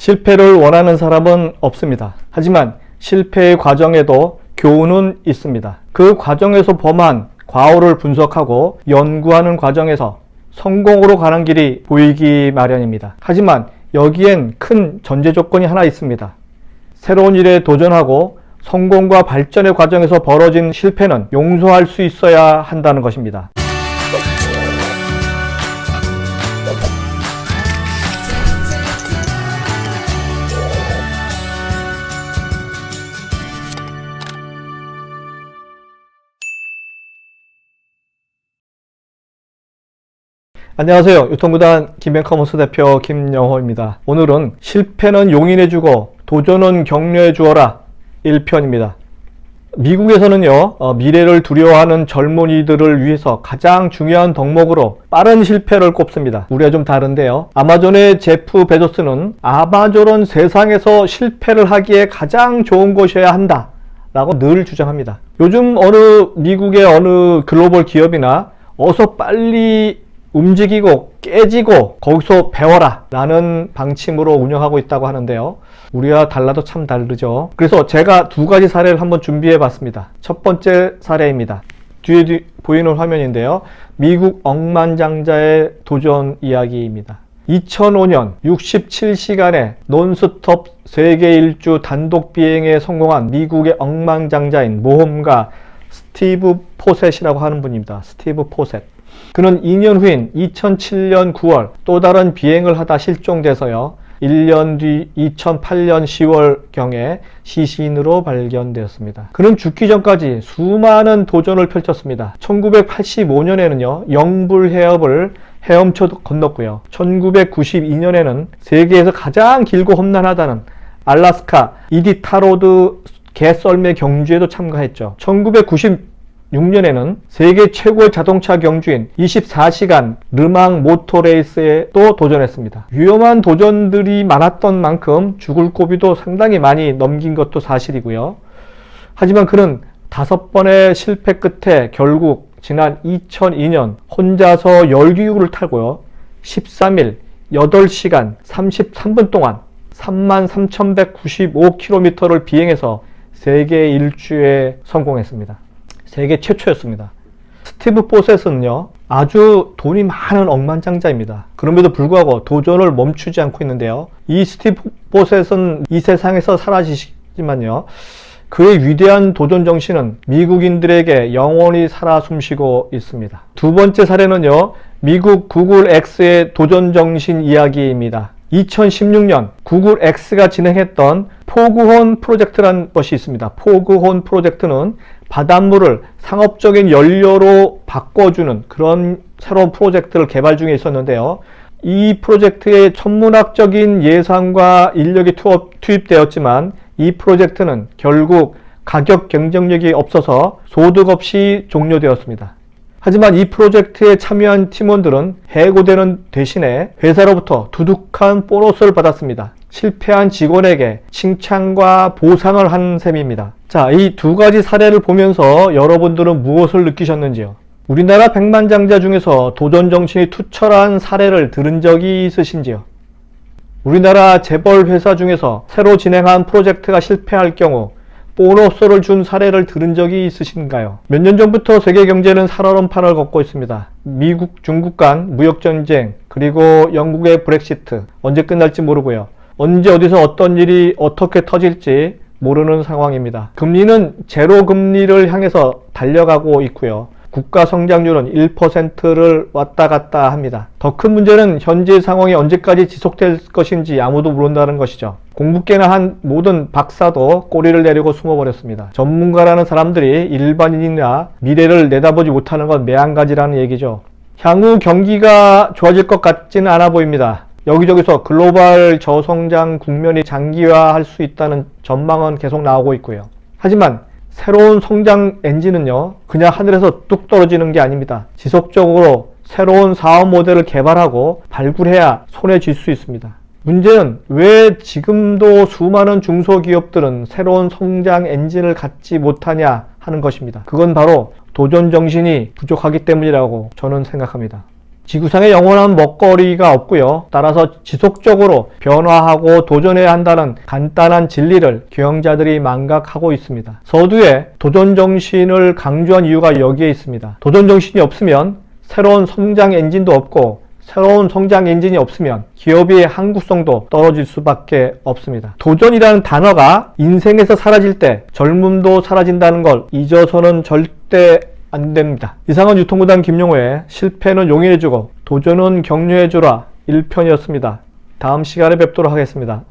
실패를 원하는 사람은 없습니다. 하지만 실패의 과정에도 교훈은 있습니다. 그 과정에서 범한 과오를 분석하고 연구하는 과정에서 성공으로 가는 길이 보이기 마련입니다. 하지만 여기엔 큰 전제 조건이 하나 있습니다. 새로운 일에 도전하고 성공과 발전의 과정에서 벌어진 실패는 용서할 수 있어야 한다는 것입니다. 안녕하세요. 유통구단 김앤커머스 대표 김영호입니다. 오늘은 실패는 용인해주고 도전은 격려해주어라 1편입니다. 미국에서는요, 미래를 두려워하는 젊은이들을 위해서 가장 중요한 덕목으로 빠른 실패를 꼽습니다. 우리가 좀 다른데요. 아마존의 제프 베조스는 아마존은 세상에서 실패를 하기에 가장 좋은 곳이어야 한다 라고 늘 주장합니다. 요즘 미국의 어느 글로벌 기업이나 어서 빨리 움직이고 깨지고 거기서 배워라 라는 방침으로 운영하고 있다고 하는데요. 우리와 달라도 참 다르죠. 그래서 제가 두 가지 사례를 한번 준비해 봤습니다. 첫 번째 사례입니다. 뒤에 보이는 화면인데요. 미국 억만장자의 도전 이야기입니다. 2005년 67시간의 논스톱 세계 일주 단독 비행에 성공한 미국의 억만장자인 모험가 스티브 포셋이라고 하는 분입니다. 스티브 포셋. 그는 2년 후인 2007년 9월 또 다른 비행을 하다 실종돼서요. 1년 뒤 2008년 10월경에 시신으로 발견되었습니다. 그는 죽기 전까지 수많은 도전을 펼쳤습니다. 1985년에는요. 영불 해협을 헤엄쳐 건넜고요. 1992년에는 세계에서 가장 길고 험난하다는 알래스카 이디타로드 개썰매 경주에도 참가했죠. 1996년에는 세계 최고의 자동차 경주인 24시간 르망 모토레이스에 또 도전했습니다. 위험한 도전들이 많았던 만큼 죽을 고비도 상당히 많이 넘긴 것도 사실이고요. 하지만 그는 5번의 실패 끝에 결국 지난 2002년 혼자서 열기구를 타고요. 13일 8시간 33분 동안 33,195km를 비행해서 세계 일주에 성공했습니다. 세계 최초였습니다. 스티브 포셋은요, 아주 돈이 많은 억만장자입니다. 그럼에도 불구하고 도전을 멈추지 않고 있는데요. 이 스티브 포셋은 이 세상에서 사라지시지만요, 그의 위대한 도전 정신은 미국인들에게 영원히 살아 숨쉬고 있습니다. 두 번째 사례는요, 미국 구글 X의 도전 정신 이야기입니다. 2016년 구글 X가 진행했던 포그혼 프로젝트라는 것이 있습니다. 포그혼 프로젝트는 바닷물을 상업적인 연료로 바꿔주는 그런 새로운 프로젝트를 개발 중에 있었는데요. 이 프로젝트에 천문학적인 예산과 인력이 투입되었지만 이 프로젝트는 결국 가격 경쟁력이 없어서 소득 없이 종료되었습니다. 하지만 이 프로젝트에 참여한 팀원들은 해고되는 대신에 회사로부터 두둑한 보너스를 받았습니다. 실패한 직원에게 칭찬과 보상을 한 셈입니다. 자, 이 두 가지 사례를 보면서 여러분들은 무엇을 느끼셨는지요? 우리나라 백만장자 중에서 도전 정신이 투철한 사례를 들은 적이 있으신지요? 우리나라 재벌 회사 중에서 새로 진행한 프로젝트가 실패할 경우 보너스를 준 사례를 들은 적이 있으신가요? 몇 년 전부터 세계 경제는 살얼음판을 걷고 있습니다. 미국, 중국 간 무역전쟁, 그리고 영국의 브렉시트, 언제 끝날지 모르고요. 언제 어디서 어떤 일이 어떻게 터질지 모르는 상황입니다. 금리는 제로 금리를 향해서 달려가고 있고요. 국가 성장률은 1%를 왔다 갔다 합니다. 더 큰 문제는 현재 상황이 언제까지 지속될 것인지 아무도 모른다는 것이죠. 공부께나 한 모든 박사도 꼬리를 내리고 숨어버렸습니다. 전문가라는 사람들이 일반인이나 미래를 내다보지 못하는 건 매한가지라는 얘기죠. 향후 경기가 좋아질 것 같지는 않아 보입니다. 여기저기서 글로벌 저성장 국면이 장기화할 수 있다는 전망은 계속 나오고 있고요. 하지만 새로운 성장 엔진은요, 그냥 하늘에서 뚝 떨어지는 게 아닙니다. 지속적으로 새로운 사업 모델을 개발하고 발굴해야 손에 쥘 수 있습니다. 문제는 왜 지금도 수많은 중소기업들은 새로운 성장 엔진을 갖지 못하냐 하는 것입니다. 그건 바로 도전 정신이 부족하기 때문이라고 저는 생각합니다. 지구상에 영원한 먹거리가 없고요. 따라서 지속적으로 변화하고 도전해야 한다는 간단한 진리를 경영자들이 망각하고 있습니다. 서두에 도전 정신을 강조한 이유가 여기에 있습니다. 도전 정신이 없으면 새로운 성장 엔진도 없고, 새로운 성장 엔진이 없으면 기업의 항구성도 떨어질 수밖에 없습니다. 도전이라는 단어가 인생에서 사라질 때 젊음도 사라진다는 걸 잊어서는 절대 안 됩니다. 이상은 유통구단 김용호의 실패는 용인해주고 도전은 격려해주라 1편이었습니다. 다음 시간에 뵙도록 하겠습니다.